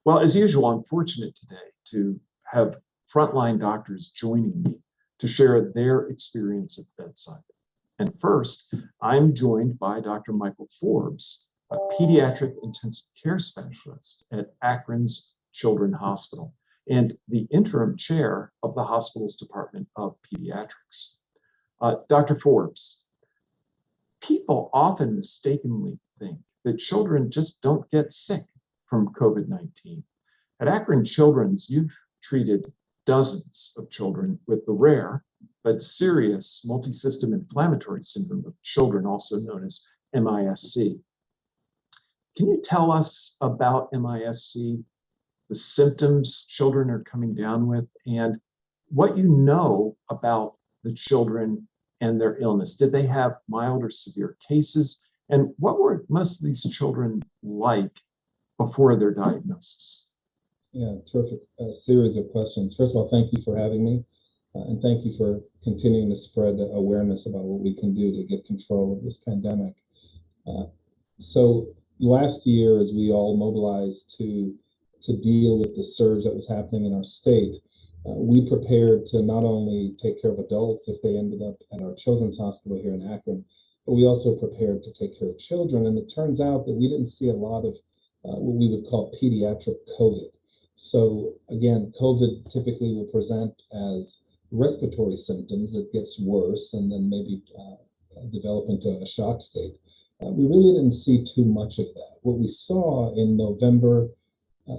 Well, as usual, I'm fortunate today to have frontline doctors joining me to share their experience at the bedside. And first, I'm joined by Dr. Michael Forbes, a pediatric intensive care specialist at Akron's Children's Hospital and the interim chair of the hospital's Department of Pediatrics. Dr. Forbes, people often mistakenly think that children just don't get sick from COVID-19. At Akron Children's, you've treated dozens of children with the rare but serious multisystem inflammatory syndrome of children, also known as MIS-C. Can you tell us about MIS-C, the symptoms children are coming down with, and what you know about the children and their illness? Did they have mild or severe cases? And what were most of these children like before their diagnosis? Yeah, terrific series of questions. First of all, thank you for having me, and thank you for continuing to spread awareness about what we can do to get control of this pandemic. So last year, as we all mobilized to deal with the surge that was happening in our state, we prepared to not only take care of adults if they ended up at our children's hospital here in Akron, but we also prepared to take care of children. And it turns out that we didn't see a lot of what we would call pediatric COVID. So again, COVID typically will present as respiratory symptoms. It gets worse and then maybe develop into a shock state. We really didn't see too much of that. What we saw in November,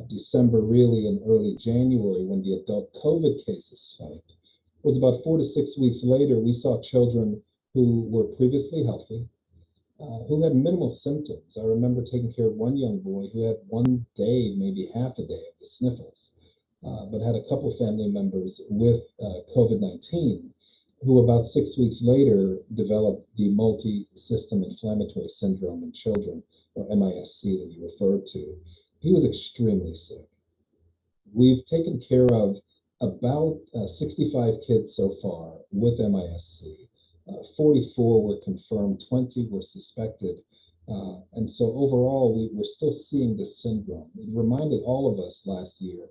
December, really in early January, when the adult COVID cases spiked, was about 4 to 6 weeks later, we saw children who were previously healthy, who had minimal symptoms. I remember taking care of one young boy who had one day, maybe half a day of the sniffles, but had a couple family members with COVID-19 who about 6 weeks later developed the multi-system inflammatory syndrome in children, or MIS-C that you referred to. He was extremely sick. We've taken care of about 65 kids so far with MIS-C. 44 were confirmed, 20 were suspected. And so overall, we're still seeing this syndrome. It reminded all of us last year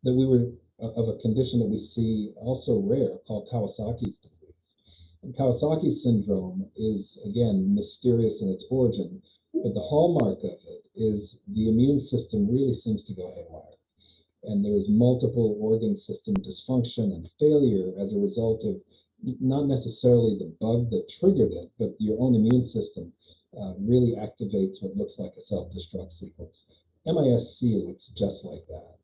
that we were of a condition that we see also rare called Kawasaki's disease. And Kawasaki syndrome is, again, mysterious in its origin, but the hallmark of it is the immune system really seems to go haywire. And there is multiple organ system dysfunction and failure as a result of not necessarily the bug that triggered it, but your own immune system really activates what looks like a self-destruct sequence. MIS-C looks just like that.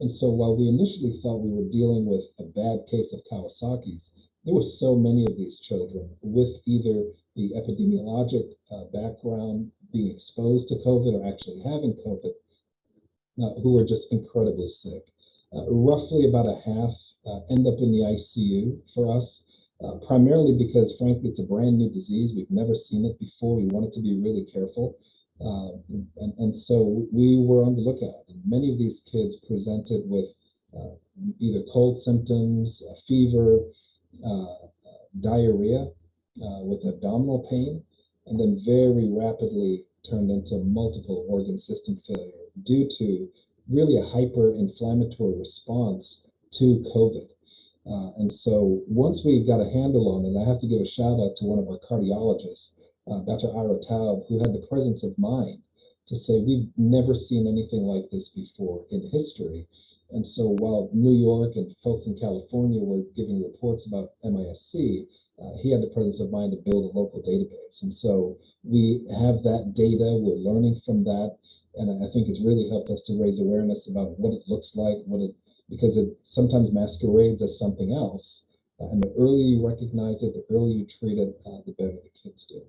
And so while we initially thought we were dealing with a bad case of Kawasaki's, there were so many of these children with either the epidemiologic background, being exposed to COVID or actually having COVID, who were just incredibly sick. Roughly about a half end up in the ICU for us, primarily because, frankly, it's a brand new disease. We've never seen it before. We wanted to be really careful. And so we were on the lookout. And many of these kids presented with either cold symptoms, fever, diarrhea, with abdominal pain, and then very rapidly turned into multiple organ system failure due to really a hyper-inflammatory response to COVID. And so once we got a handle on it, I have to give a shout out to one of our cardiologists, Dr. Ira Taub, who had the presence of mind to say, we've never seen anything like this before in history. And so while New York and folks in California were giving reports about MIS-C, he had the presence of mind to build a local database. And so we have that data, we're learning from that. And I think it's really helped us to raise awareness about what it looks like, because it sometimes masquerades as something else. And the earlier you recognize it, the earlier you treat it, the better the kids do.